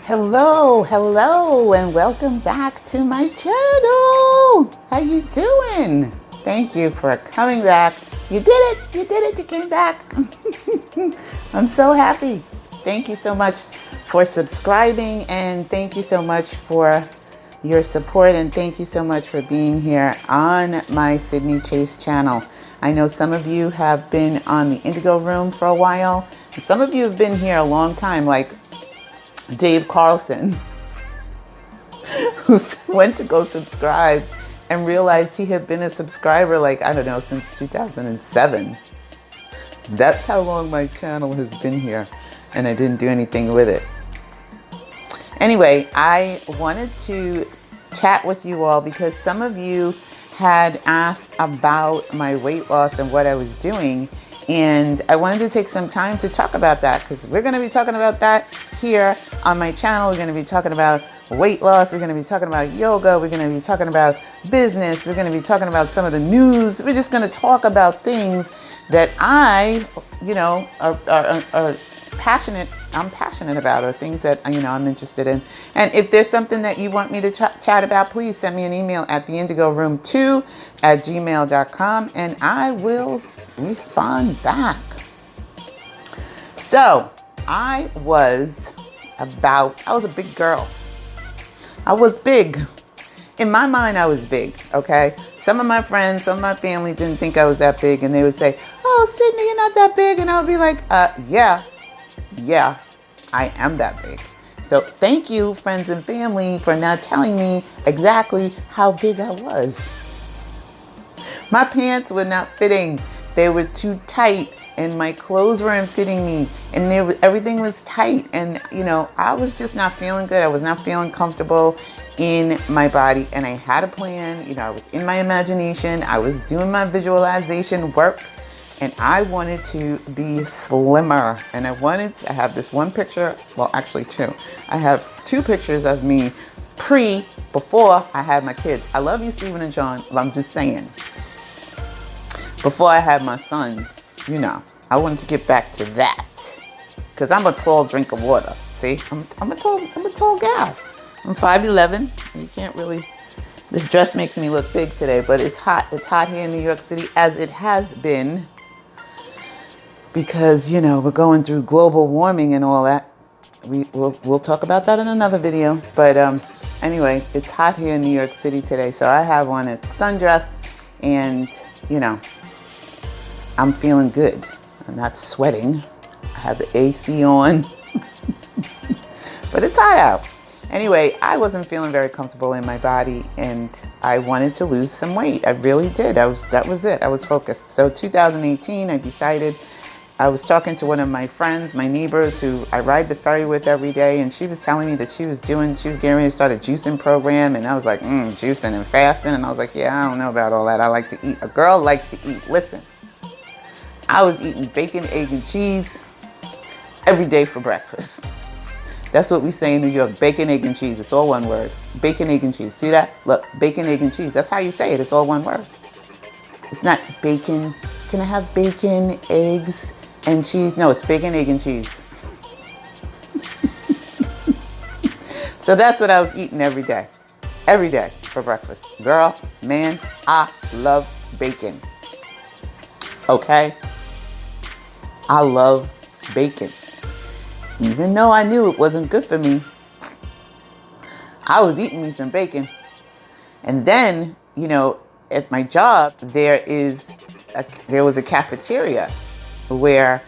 Hello, and welcome back to my channel. How you doing? Thank you for coming back. You did it, you came back. I'm so happy. Thank you so much for subscribing, and thank you so much for your support, and thank you so much for being here on my Sydney Chase channel. I know some of you have been on the Indigo Room for a while, and some of you have been here a long time, like Dave Carlson, who went to go subscribe and realized he had been a subscriber, like, I don't know, since 2007. That's how long my channel has been here, and I didn't do anything with it. Anyway, I wanted to chat with you all because some of you had asked about my weight loss and what I was doing. And I wanted to take some time to talk about that because we're going to be talking about that here on my channel. We're going to be talking about weight loss. We're going to be talking about yoga. We're going to be talking about business. We're going to be talking about some of the news. We're just going to talk about things that I'm passionate about, or things that, I'm interested in. And if there's something that you want me to chat about, please send me an email at theindigoroom2@gmail.com and I will respond back. So I was a big girl. I was big. In my mind, I was big, okay? Some of my friends, some of my family didn't think I was that big, and they would say, "Oh, Sydney, you're not that big." And I would be like, yeah, I am that big. So thank you, friends and family, for not telling me exactly how big I was. My pants were not fitting. They were too tight, and my clothes weren't fitting me, and everything was tight. And, I was just not feeling good. I was not feeling comfortable in my body, and I had a plan. I was in my imagination. I was doing my visualization work, and I wanted to be slimmer. And I have this one picture, well, actually two. I have two pictures of me before I had my kids. I love you, Stephen and John, but I'm just saying, before I had my sons, I wanted to get back to that, because I'm a tall drink of water. See, I'm a tall gal. I'm 5'11". You can't really. This dress makes me look big today, but it's hot. It's hot here in New York City, as it has been, because we're going through global warming and all that. We'll talk about that in another video. But anyway, it's hot here in New York City today, so I have on a sundress, and I'm feeling good. I'm not sweating. I have the AC on. But it's hot out. Anyway, I wasn't feeling very comfortable in my body, and I wanted to lose some weight. I really did. That was it. I was focused. So 2018, I decided. I was talking to one of my friends, my neighbors, who I ride the ferry with every day, and she was telling me that she was getting ready to start a juicing program, and I was like, juicing and fasting, and I was like, yeah, I don't know about all that. I like to eat. A girl likes to eat. Listen, I was eating bacon, egg, and cheese every day for breakfast. That's what we say in New York, bacon, egg, and cheese. It's all one word. Bacon, egg, and cheese. See that? Look, bacon, egg, and cheese. That's how you say it. It's all one word. It's not bacon. Can I have bacon, eggs, and cheese? No, it's bacon, egg, and cheese. So that's what I was eating every day for breakfast. Girl, man, I love bacon. Okay? I love bacon. Even though I knew it wasn't good for me, I was eating me some bacon. And then, at my job, there was a cafeteria where,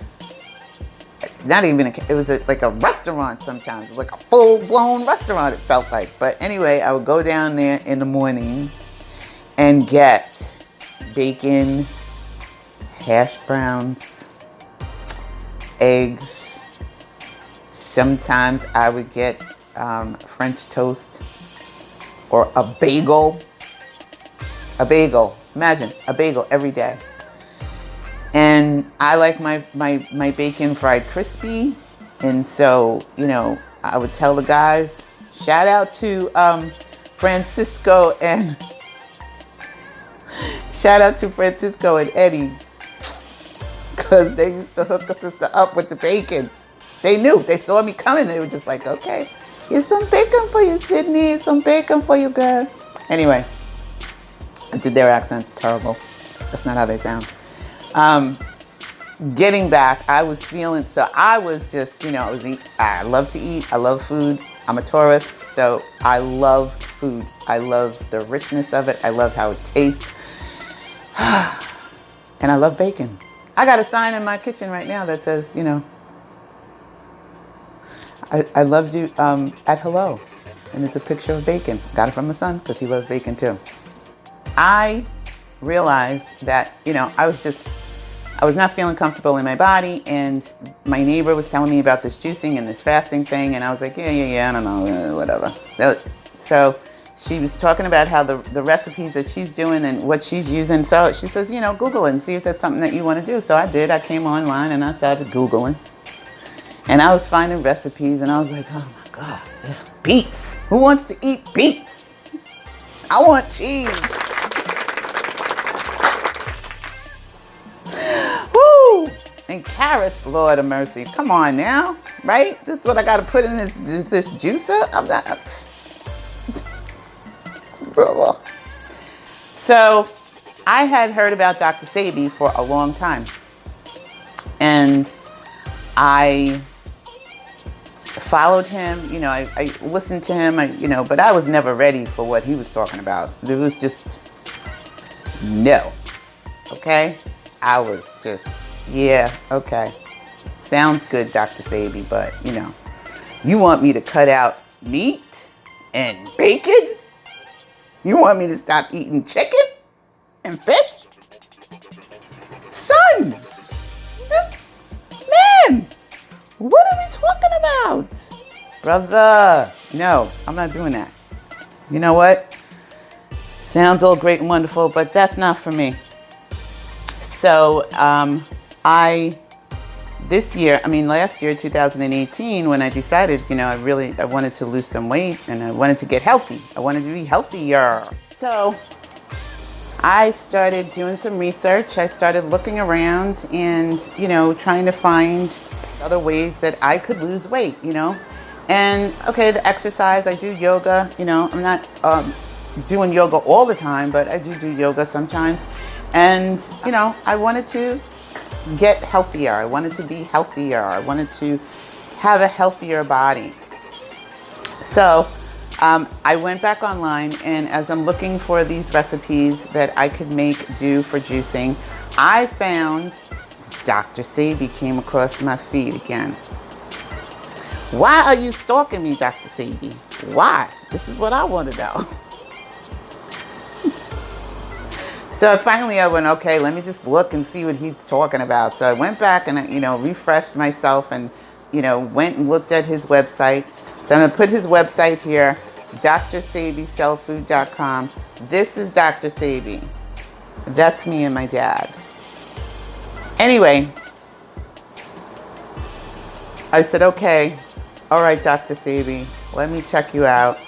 it was like a restaurant sometimes. It was like a full-blown restaurant, it felt like. But anyway, I would go down there in the morning and get bacon, hash browns, eggs. Sometimes I would get French toast or a bagel. A bagel. Imagine, a bagel every day. And I like my bacon fried crispy. And so, I would tell the guys, shout out to Francisco and Eddie, because they used to hook a sister up with the bacon. They knew. They saw me coming. They were just like, okay, Here's some bacon for you, Sydney. Some bacon for you, girl. Anyway, I did their accent. Terrible. That's not how they sound. Getting back, I was feeling, so I was just, I love to eat. I love food. I'm a tourist, so I love food. I love the richness of it. I love how it tastes. And I love bacon. I got a sign in my kitchen right now that says, I loved you at hello. And it's a picture of bacon. Got it from my son because he loves bacon too. I realized that, I was not feeling comfortable in my body, and my neighbor was telling me about this juicing and this fasting thing, and I was like, yeah, I don't know, whatever. So she was talking about how the recipes that she's doing and what she's using. So she says, Google it and see if that's something that you want to do. So I did. I came online and I started Googling, and I was finding recipes, and I was like, oh my God, beets. Who wants to eat beets? I want cheese. And carrots, Lord of mercy. Come on now, right? This is what I got to put in this juicer? I'm not. So I had heard about Dr. Sebi for a long time. And I followed him, I listened to him, but I was never ready for what he was talking about. It was just, no. Okay? I was just, yeah, okay. Sounds good, Dr. Sebi, but, you want me to cut out meat and bacon? You want me to stop eating chicken and fish? Son! Man! What are we talking about? Brother, no, I'm not doing that. You know what? Sounds all great and wonderful, but that's not for me. So, last year, 2018, when I decided, I wanted to lose some weight and I wanted to get healthy. I wanted to be healthier. So I started doing some research. I started looking around and, trying to find other ways that I could lose weight, And, okay, the exercise, I do yoga, I'm not doing yoga all the time, but I do yoga sometimes. And, I wanted to get healthier. I wanted to be healthier. I wanted to have a healthier body. So I went back online, and as I'm looking for these recipes that I could do for juicing, I found Dr. Sebi came across my feed again. Why are you stalking me, Dr. Sebi? Why? This is what I want to know. So finally I went, okay, let me just look and see what he's talking about. So I went back and, refreshed myself and, went and looked at his website. So I'm going to put his website here, drsebicellfood.com. This is Dr. Sebi. That's me and my dad. Anyway, I said, okay, all right, Dr. Sebi, let me check you out.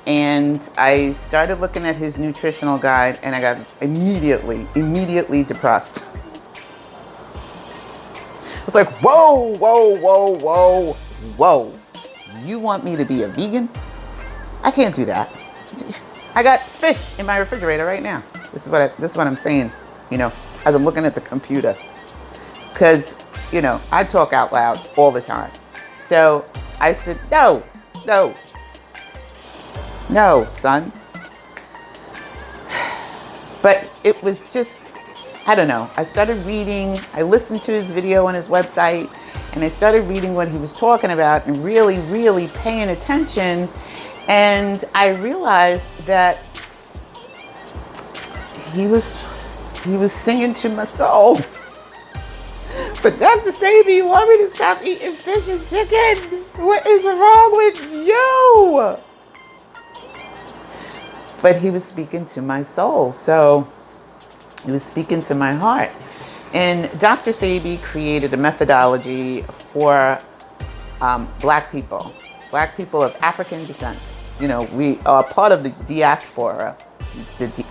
And I started looking at his nutritional guide, and I got immediately depressed. I was like, whoa. You want me to be a vegan? I can't do that. I got fish in my refrigerator right now. This is what I'm saying, as I'm looking at the computer. Because, I talk out loud all the time. So I said, no, son. But it was just, I don't know. I started reading, I listened to his video on his website, and I started reading what he was talking about and really paying attention. And I realized that he was singing to my soul. But Dr. Sebi, you want me to stop eating fish and chicken? What is wrong with you? But he was speaking to my soul. So he was speaking to my heart. And Dr. Sebi created a methodology for Black people of African descent. We are part of the diaspora.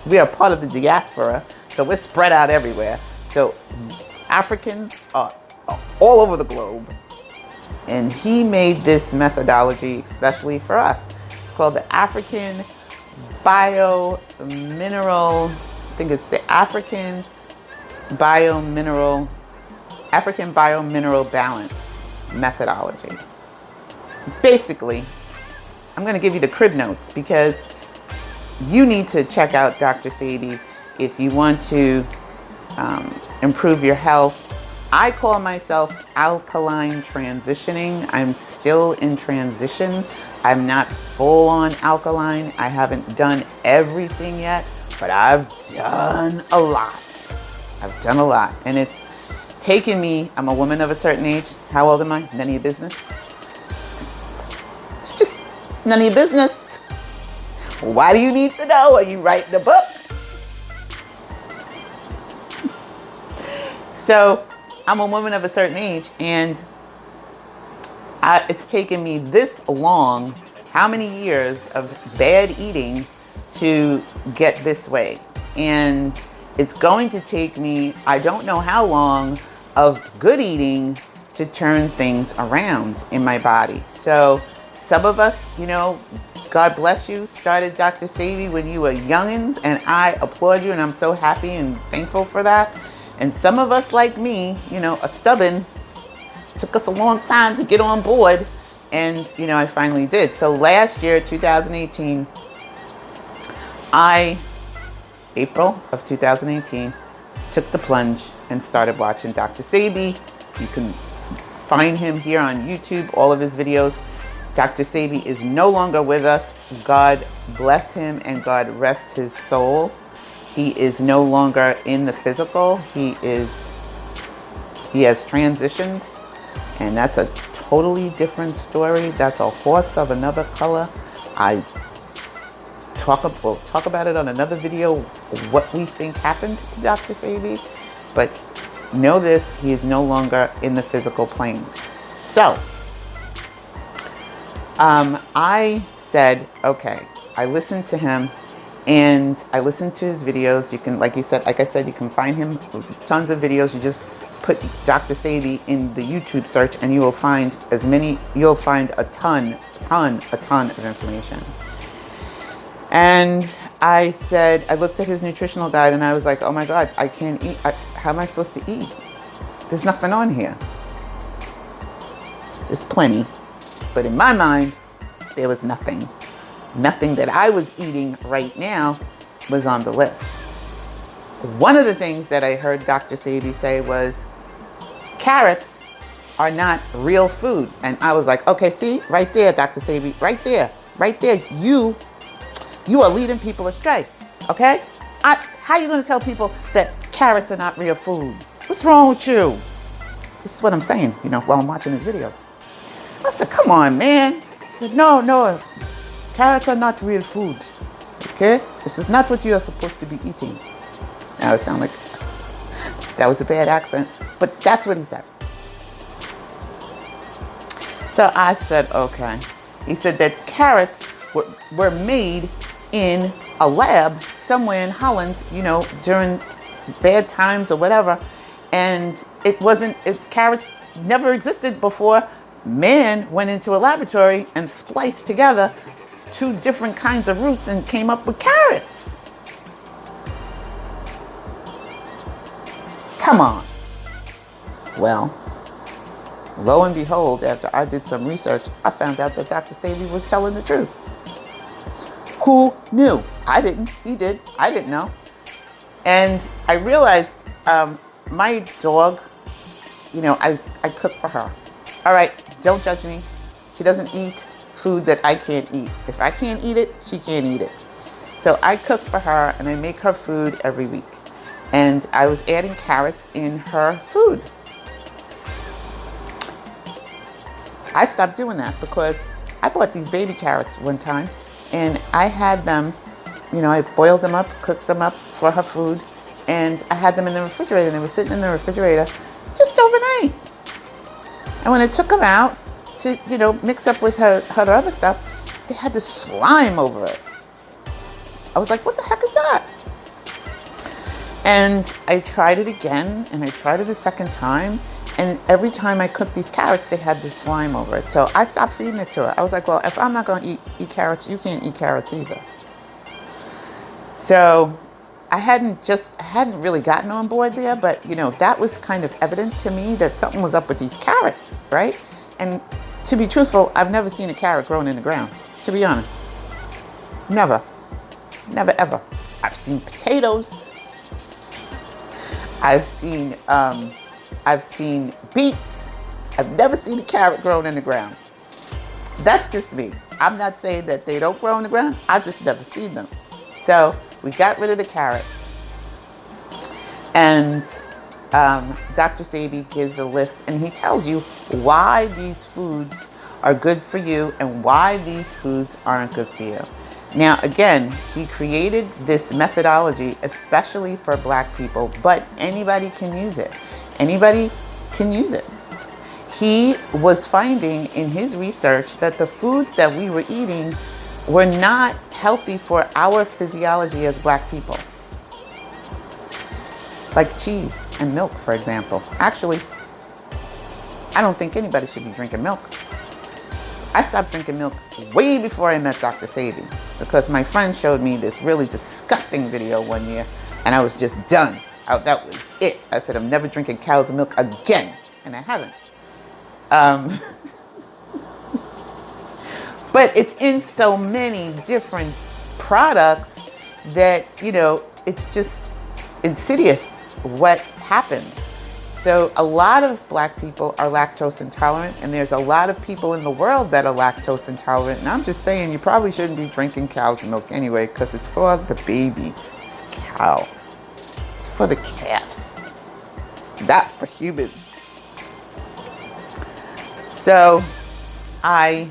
We are part of the diaspora, so we're spread out everywhere. So Africans are all over the globe. And he made this methodology especially for us. It's called the African Biomineral, I think it's the African Biomineral Balance methodology. Basically, I'm going to give you the crib notes because you need to check out Dr. Sebi if you want to improve your health. I call myself alkaline transitioning. I'm still in transition. I'm not full on alkaline. I haven't done everything yet, but I've done a lot. I've done a lot. And it's taken me, I'm a woman of a certain age. How old am I? None of your business. It's none of your business. Why do you need to know? Are you writing a book? So I'm a woman of a certain age, and it's taken me this long, how many years of bad eating to get this way. And it's going to take me, I don't know how long, of good eating to turn things around in my body. So some of us, you know, God bless you, started Dr. Sebi when you were youngins, and I applaud you, and I'm so happy and thankful for that. And some of us like me, you know, are stubborn. Took us a long time to get on board, and you know, I finally did. So last year, 2018, April of 2018, took the plunge and started watching Dr. Sebi. You can find him here on YouTube, all of his videos. Dr. Sebi is no longer with us. God bless him and God rest his soul. He is no longer in the physical. He has transitioned, and that's a totally different story. That's a horse of another color. We'll talk about it on another video, what we think happened to Dr. Sebi. But know this, he is no longer in the physical plane. So, I said, okay, I listened to him. And I listened to his videos. You can, like I said, you can find him tons of videos. You just put Dr. Sebi in the YouTube search, and you will find you'll find a ton of information. And I said, I looked at his nutritional guide, and I was like, oh my God, I can't eat. How am I supposed to eat? There's nothing on here. There's plenty, but in my mind, there was nothing. Nothing that I was eating right now was on the list. One of the things that I heard Dr. Sebi say was, carrots are not real food. And I was like, okay, see, right there, Dr. Sebi, right there. You are leading people astray, okay? How are you going to tell people that carrots are not real food? What's wrong with you? This is what I'm saying, you know, while I'm watching his videos. I said, come on, man. He said, no. Carrots are not real food, okay? This is not what you are supposed to be eating. Now it sounds like that was a bad accent, but that's what he said. So I said, okay. He said that carrots were made in a lab somewhere in Holland, you know, during bad times or whatever. And carrots never existed before man went into a laboratory and spliced together two different kinds of roots and came up with carrots. Come on. Well, lo and behold, after I did some research, I found out that Dr. Sebi was telling the truth. Who knew? I didn't. He did. I didn't know. And I realized my dog, you know, I cook for her. All right, don't judge me. She doesn't eat food that I can't eat. If I can't eat it, she can't eat it. So I cook for her, and I make her food every week. And I was adding carrots in her food. I stopped doing that because I bought these baby carrots one time, and I had them, you know, I boiled them up, cooked them up for her food, and I had them in the refrigerator, and they were sitting in the refrigerator just overnight. And when I took them out to, you know, mix up with her other stuff, they had this slime over it. I was like, what the heck is that? And I tried it again, and I tried it a second time, And every time I cooked these carrots, they had this slime over it. So I stopped feeding it to her. I was like, well, if I'm not going to eat carrots, you can't eat carrots either. So I hadn't really gotten on board there, but that was kind of evident to me that something was up with these carrots, right? And to be truthful, I've never seen a carrot growing in the ground, to be honest. Never ever. I've seen potatoes. I've seen beets. I've never seen a carrot growing in the ground. That's just me. I'm not saying that they don't grow in the ground. I've just never seen them. So we got rid of the carrots. And Dr. Sebi gives a list, and he tells you why these foods are good for you and why these foods aren't good for you. Now, again, he created this methodology especially for Black people, but anybody can use it. Anybody can use it. He was finding in his research that the foods that we were eating were not healthy for our physiology as Black people. Like cheese and milk, for example. Actually, I don't think anybody should be drinking milk. I stopped drinking milk way before I met Dr. Sebi because my friend showed me this really disgusting video one year and I was just done. That was it. I said, I'm never drinking cow's milk again. And I haven't. But it's in so many different products that, it's just insidious what happens. So a lot of Black people are lactose intolerant, and there's a lot of people in the world that are lactose intolerant. And I'm just saying, you probably shouldn't be drinking cow's milk anyway, because it's for the baby. It's cow. It's for the calves. It's not for humans. So I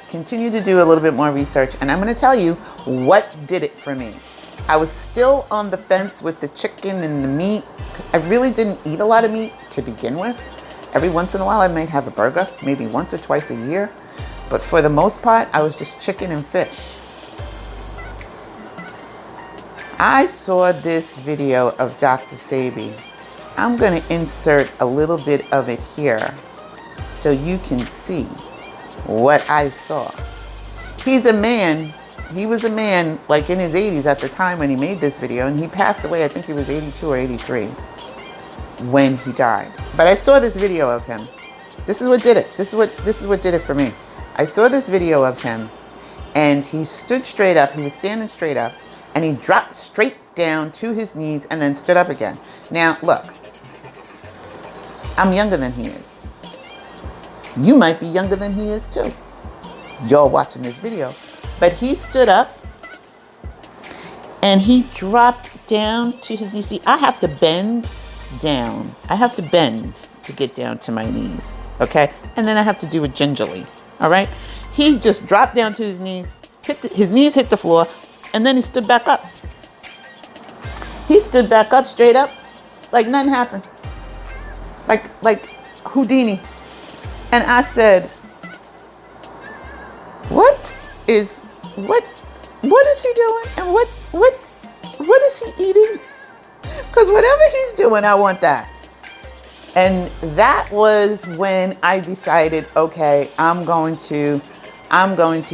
continue to do a little bit more research, and I'm going to tell you what did it for me. I was still on the fence with the chicken and the meat. I really didn't eat a lot of meat to begin with. Every once in a while I might have a burger, maybe once or twice a year. But for the most part, I was just chicken and fish. I saw this video of Dr. Sebi. I'm going to insert a little bit of it here so you can see what I saw. He's a man. He was a man like in his 80s at the time when he made this video, and he passed away, I think he was 82 or 83 when he died. But I saw this video of him. This is what did it. This is what did it for me. I saw this video of him, and he stood straight up. He was standing straight up, and he dropped straight down to his knees and then stood up again. Now, look, I'm younger than he is. You might be younger than he is too. Y'all watching this video. But he stood up and he dropped down to his knees. See, I have to bend down. I have to bend to get down to my knees, okay? And then I have to do it gingerly, all right? He just dropped down to his knees, his knees hit the floor, and then he stood back up. He stood back up straight up like nothing happened. Like Houdini. And I said, what is he doing, and what is he eating? Because whatever he's doing, I want that. And that was when I decided, okay, I'm going to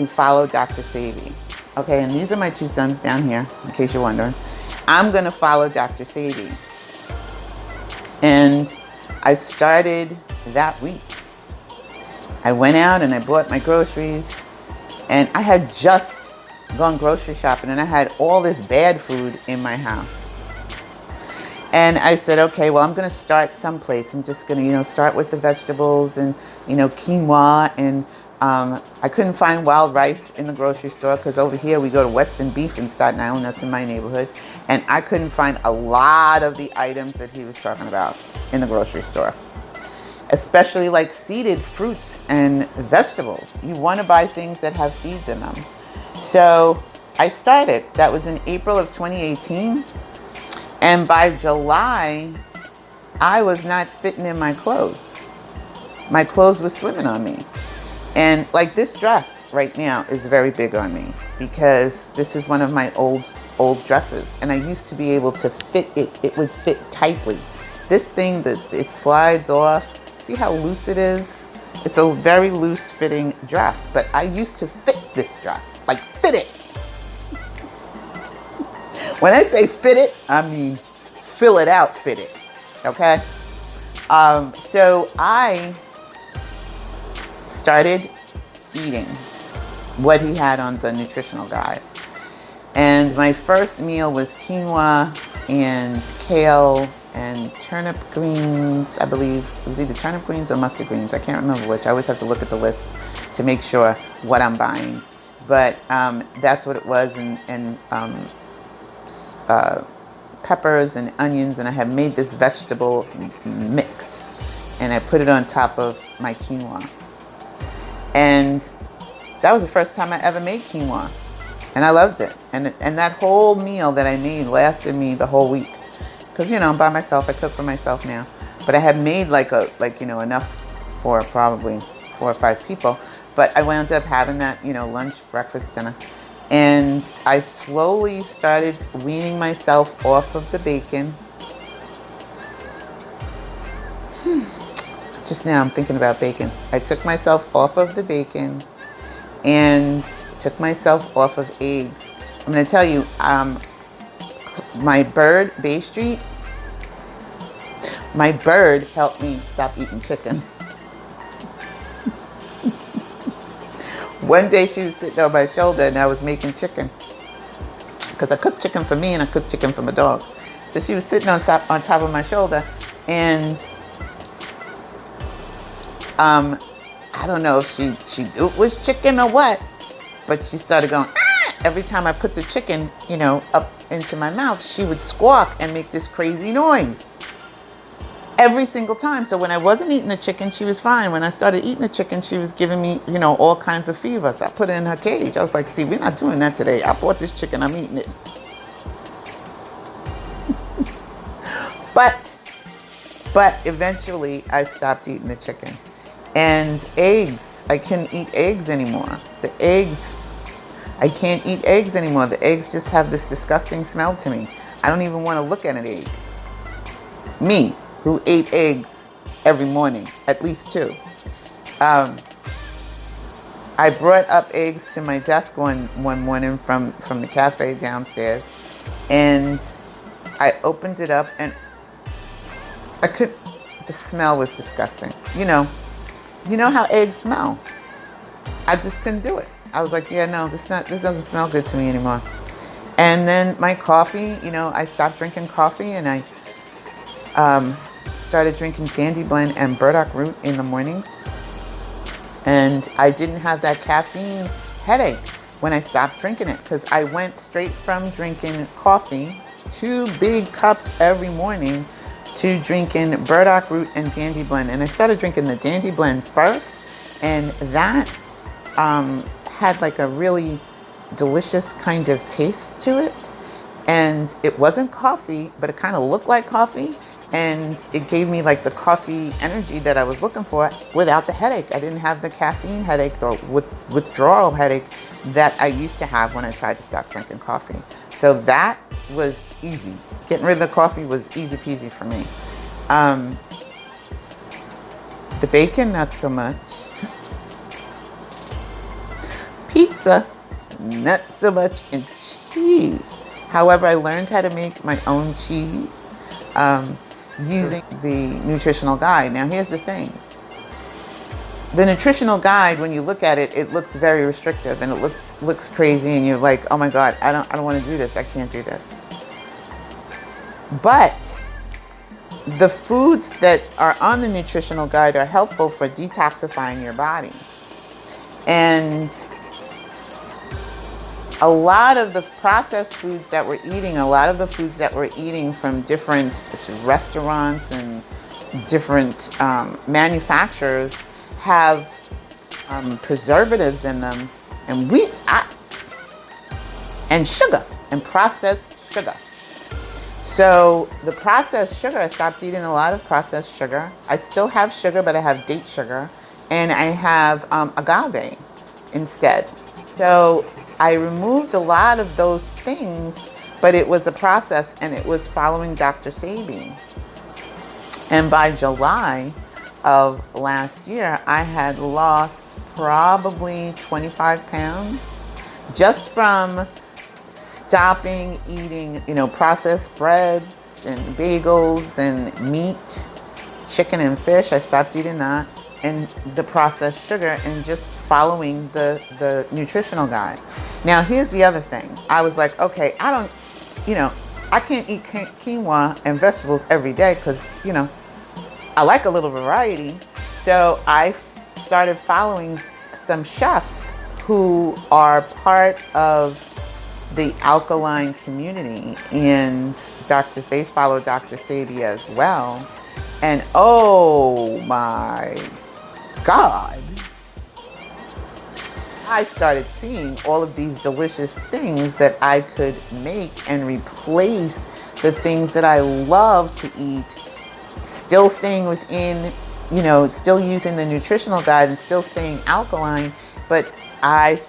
follow Dr. Sebi. Okay, and these are my two sons down here, in case you're wondering. I'm going to follow Dr. Sebi. And I started that week. I went out and I bought my groceries. And I had just gone grocery shopping, and I had all this bad food in my house. And I said, okay, well, I'm going to start someplace. I'm just going to, start with the vegetables and, quinoa. And I couldn't find wild rice in the grocery store because over here we go to Western Beef in Staten Island. That's in my neighborhood. And I couldn't find a lot of the items that he was talking about in the grocery store. Especially like seeded fruits and vegetables. You want to buy things that have seeds in them. So I started. That was in April of 2018. And by July, I was not fitting in my clothes. My clothes were swimming on me. And like this dress right now is very big on me because this is one of my old dresses. And I used to be able to fit it. It would fit tightly. This thing, it slides off. See how loose it is? It's a very loose fitting dress, but I used to fit this dress, like fit it. When I say fit it, I mean fill it out, fit it, okay? So I started eating what he had on the nutritional guide. And my first meal was quinoa and kale and turnip greens, I believe. It was either turnip greens or mustard greens. I can't remember which. I always have to look at the list to make sure what I'm buying. But that's what it was, and peppers and onions. And I had made this vegetable mix, and I put it on top of my quinoa. And that was the first time I ever made quinoa. And I loved it. And that whole meal that I made lasted me the whole week. Because, you know, I'm by myself. I cook for myself now. But I had made enough for probably 4 or 5 people. But I wound up having that, lunch, breakfast, dinner. And I slowly started weaning myself off of the bacon. Just now I'm thinking about bacon. I took myself off of the bacon and took myself off of eggs. I'm going to tell you, my bird, Bay Street, my bird helped me stop eating chicken. One day she was sitting on my shoulder and I was making chicken. Because I cooked chicken for me and I cooked chicken for my dog. So she was sitting on top of my shoulder, and I don't know if she knew it was chicken or what, but she started going, ah! Every time I put the chicken, up into my mouth, she would squawk and make this crazy noise. Every single time. So when I wasn't eating the chicken, she was fine. When I started eating the chicken, she was giving me, all kinds of fever. So I put it in her cage. I was like, see, we're not doing that today. I bought this chicken, I'm eating it. But eventually I stopped eating the chicken. And eggs, I couldn't eat eggs anymore. I can't eat eggs anymore. The eggs just have this disgusting smell to me. I don't even want to look at an egg. Me, who ate eggs every morning, at least 2. I brought up eggs to my desk one morning from the cafe downstairs, and I opened it up, and the smell was disgusting. You know how eggs smell. I just couldn't do it. I was like, yeah, no, this doesn't smell good to me anymore. And then my coffee, I stopped drinking coffee, and I started drinking Dandy Blend and burdock root in the morning. And I didn't have that caffeine headache when I stopped drinking it, because I went straight from drinking coffee, 2 big cups every morning, to drinking burdock root and Dandy Blend. And I started drinking the Dandy Blend first, and that had like a really delicious kind of taste to it. And it wasn't coffee, but it kind of looked like coffee. And it gave me like the coffee energy that I was looking for without the headache. I didn't have the caffeine headache or withdrawal headache that I used to have when I tried to stop drinking coffee. So that was easy. Getting rid of the coffee was easy peasy for me. The bacon, not so much. Pizza, not so much. And cheese. However, I learned how to make my own cheese using the nutritional guide. Now, here's the thing. The nutritional guide, when you look at it, it looks very restrictive and it looks crazy, and you're like, oh my God, I don't want to do this. I can't do this. But the foods that are on the nutritional guide are helpful for detoxifying your body. And a lot of the processed foods that we're eating, a lot of the foods that we're eating from different restaurants and different manufacturers have preservatives in them, and sugar, and processed sugar. So the processed sugar, I stopped eating a lot of processed sugar. I still have sugar, but I have date sugar, and I have agave instead. So I removed a lot of those things, but it was a process, and it was following Dr. Sebi. And by July, of last year, I had lost probably 25 pounds just from stopping eating, processed breads and bagels and meat, chicken and fish. I stopped eating that, and the processed sugar, and just following the nutritional guide. Now, here's the other thing. I was like, okay, I can't eat quinoa and vegetables every day because, I like a little variety. So I started following some chefs who are part of the Alkaline community, and they follow Dr. Sebi as well. And oh my God, I started seeing all of these delicious things that I could make and replace the things that I love to eat, still staying within, still using the nutritional guide and still staying alkaline. But I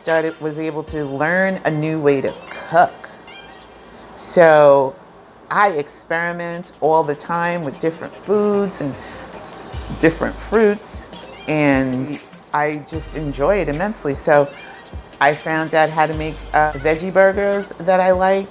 was able to learn a new way to cook. So I experiment all the time with different foods and different fruits, and I just enjoy it immensely. So I found out how to make veggie burgers that I like,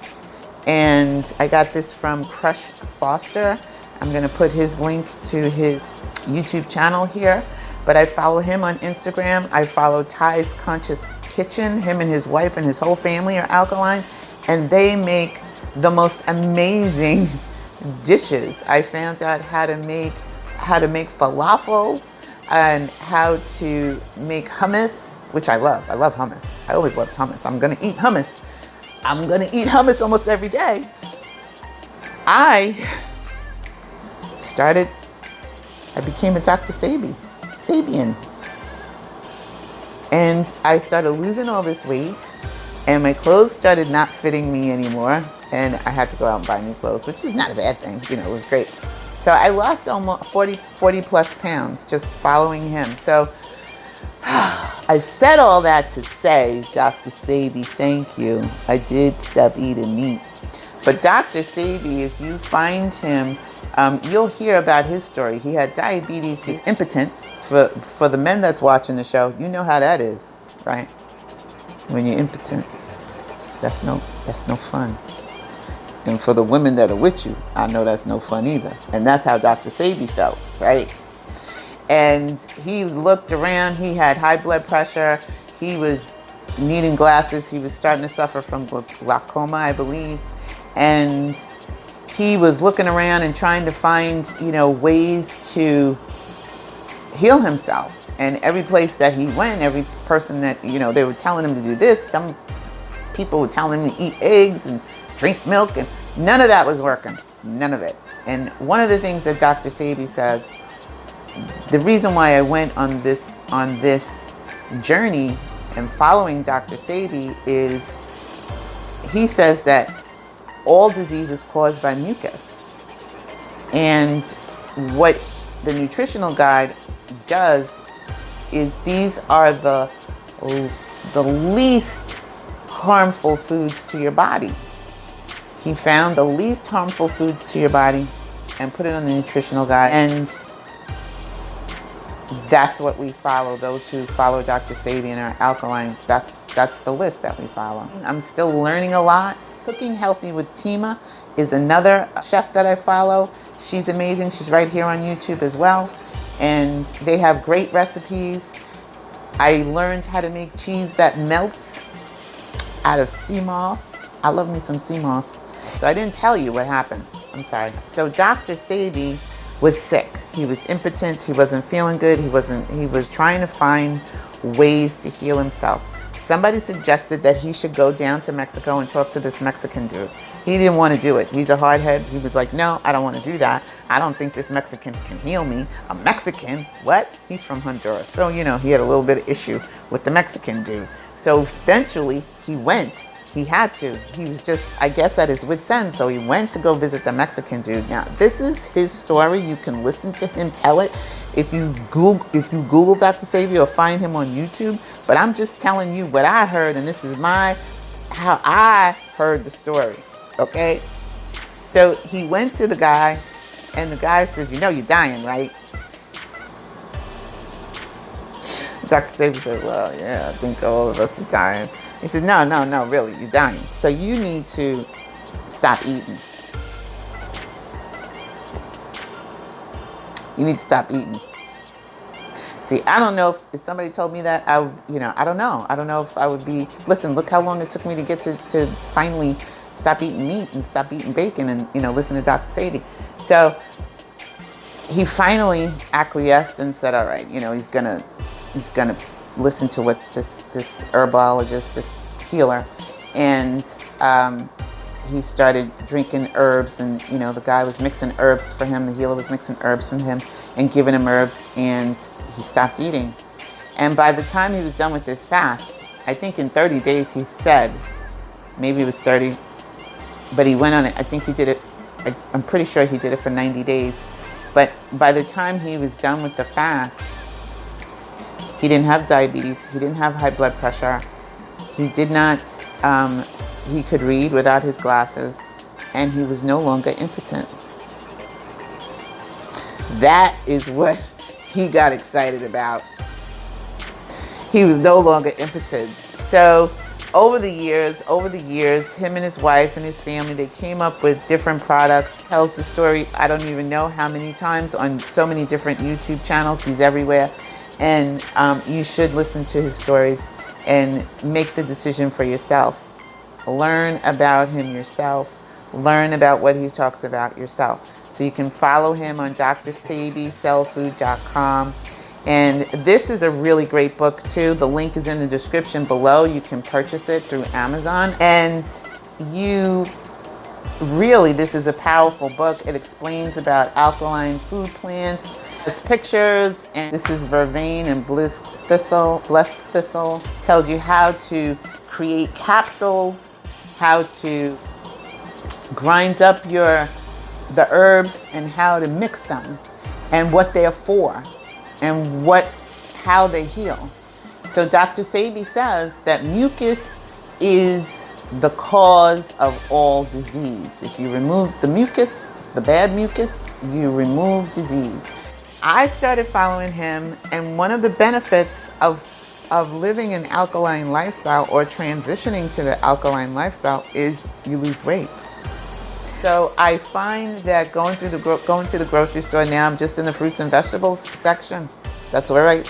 and I got this from Crush Foster. I'm going to put his link to his YouTube channel here, but I follow him on Instagram. I follow Ty's Conscious Kitchen. Him and his wife and his whole family are alkaline, and they make the most amazing dishes. I found out how to make falafels and how to make hummus, which I love. I love hummus. I always loved hummus. I'm gonna eat hummus. I'm gonna eat hummus almost every day. I became a Dr. Sabian. And I started losing all this weight, and my clothes started not fitting me anymore, and I had to go out and buy new clothes, which is not a bad thing. It was great. So I lost almost 40 plus pounds just following him. So I said all that to say, Dr. Sebi, thank you. I did stop eating meat. But Dr. Sebi, if you find him, you'll hear about his story. He had diabetes. He's impotent. For the men that's watching the show, you know how that is, right? When you're impotent, that's no fun. And for the women that are with you, I know that's no fun either. And that's how Dr. Sebi felt, right? And he looked around. He had high blood pressure. He was needing glasses. He was starting to suffer from glaucoma, I believe. And he was looking around and trying to find, ways to heal himself. And every place that he went, every person that, they were telling him to do this. Some people were telling him to eat eggs and drink milk, and none of that was working. None of it. And one of the things that Dr. Sebi says, the reason why I went on this journey and following Dr. Sebi is, he says that all disease is caused by mucus. And what the nutritional guide does is, these are the least harmful foods to your body. He found the least harmful foods to your body and put it on the nutritional guide. And that's what we follow. Those who follow Dr. Sebi and are alkaline, that's the list that we follow. I'm still learning a lot. Cooking Healthy with Tima is another chef that I follow. She's amazing. She's right here on YouTube as well. And they have great recipes. I learned how to make cheese that melts out of sea moss. I love me some sea moss. So I didn't tell you what happened. I'm sorry. So Dr. Sebi was sick. He was impotent. He wasn't feeling good. He was trying to find ways to heal himself. Somebody suggested that he should go down to Mexico and talk to this Mexican dude. He didn't want to do it. He's a hardhead. He was like, no, I don't want to do that. I don't think this Mexican can heal me. A Mexican? What? He's from Honduras. So, he had a little bit of issue with the Mexican dude. So eventually he went. He had to. He was just, I guess, at his wit's end. So he went to go visit the Mexican dude. Now, this is his story. You can listen to him tell it if you Google Dr. Sebi or find him on YouTube. But I'm just telling you what I heard, and this is how I heard the story. Okay? So he went to the guy, and the guy said, you're dying, right? Dr. Sebi said, well, yeah, I think all of us are dying. He said, no, no, no, really, you're dying. So you need to stop eating. You need to stop eating. See, I don't know if somebody told me that, I don't know. I don't know if I would be, listen, look how long it took me to get to finally stop eating meat and stop eating bacon and, listen to Dr. Sebi. So he finally acquiesced and said, all right, he's gonna listen to what this herbologist, this healer, and he started drinking herbs, and the guy was mixing herbs for him. The healer was mixing herbs from him and giving him herbs, and he stopped eating. And by the time he was done with this fast, I think in 30 days, he said, maybe it was 30, but he went on it. I think he did it. I'm pretty sure he did it for 90 days. But by the time he was done with the fast, he didn't have diabetes. He didn't have high blood pressure. He did not, he could read without his glasses, and he was no longer impotent. That is what he got excited about. He was no longer impotent. So over the years, him and his wife and his family, they came up with different products. Tells the story, I don't even know how many times, on so many different YouTube channels. He's everywhere. And you should listen to his stories and make the decision for yourself. Learn about him yourself. Learn about what he talks about yourself. So you can follow him on Dr. Sebi, sellfood.com. And this is a really great book too. The link is in the description below. You can purchase it through Amazon. And this is a powerful book. It explains about alkaline food plants. There's pictures, and this is vervain and blessed thistle. Tells you how to create capsules, how to grind up the herbs, and how to mix them, and what they're for, and how they heal. So Dr. Sebi says that mucus is the cause of all disease. If you remove the mucus, the bad mucus, you remove disease. I started following him, and one of the benefits of living an alkaline lifestyle or transitioning to the alkaline lifestyle is you lose weight. So I find that going to the grocery store now, I'm just in the fruits and vegetables section. That's where I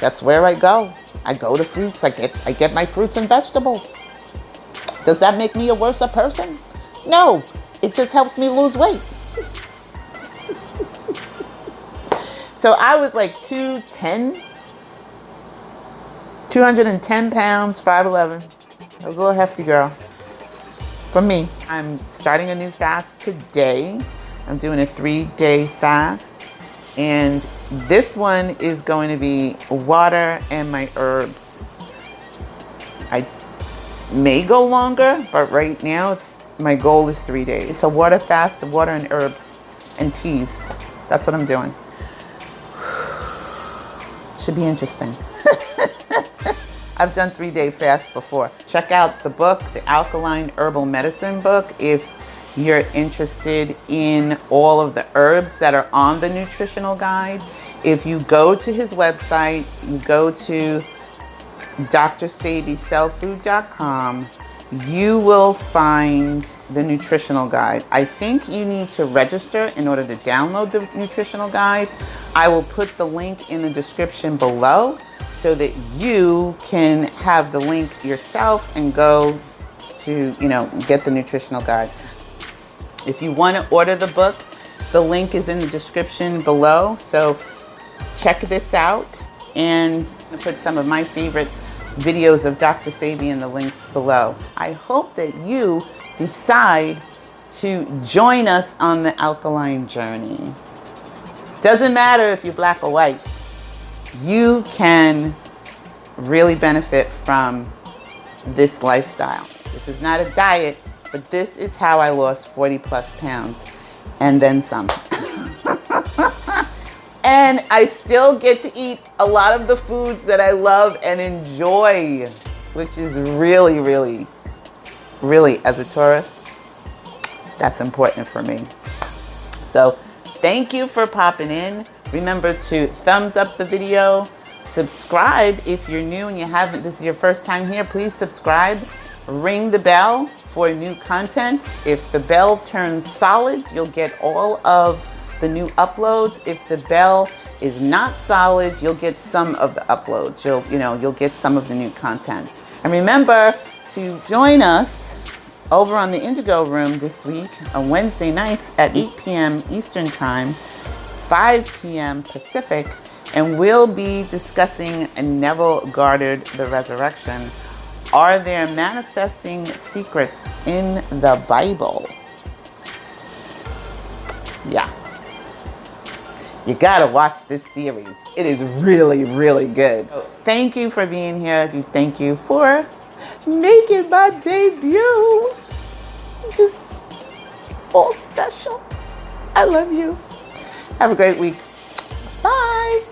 go. I go to fruits. I get my fruits and vegetables. Does that make me a worse person? No, it just helps me lose weight. So I was like 210 pounds, 5'11". I was a little hefty girl. For me, I'm starting a new fast today. I'm doing a 3-day fast. And this one is going to be water and my herbs. I may go longer, but right now my goal is 3 days. It's a water fast, water and herbs and teas. That's what I'm doing. Should be interesting. I've done 3-day fasts before. Check out the book, the Alkaline Herbal Medicine book, if you're interested in all of the herbs that are on the nutritional guide. If you go to his website, you go to drsebisellfood.com, you will find the nutritional guide. I think you need to register in order to download the nutritional guide. I will put the link in the description below so that you can have the link yourself and go to, get the nutritional guide. If you want to order the book, the link is in the description below. So check this out, and I'll put some of my favorite videos of Dr. Sebi in the links below. I hope that you decide to join us on the alkaline journey. Doesn't matter if you're black or white. You can really benefit from this lifestyle. This is not a diet, but this is how I lost 40 plus pounds and then some. And I still get to eat a lot of the foods that I love and enjoy, which is really, really, really, as a Taurus, that's important for me. So thank you for popping in. Remember to thumbs up the video, Subscribe if you're new and you haven't, this is your first time here, please subscribe. Ring the bell for new content. If the bell turns solid, you'll get all of the new uploads. If the bell is not solid, you'll get some of the uploads. You'll get some of the new content. And remember to join us over on the Indigo Room this week on Wednesday nights at 8 p.m. Eastern Time, 5 p.m. Pacific, and we'll be discussing Neville Goddard, The Resurrection. Are there manifesting secrets in the Bible? Yeah. You gotta watch this series. It is really, really good. Thank you for being here. Thank you for making my debut. Just all special. I love you. Have a great week. Bye.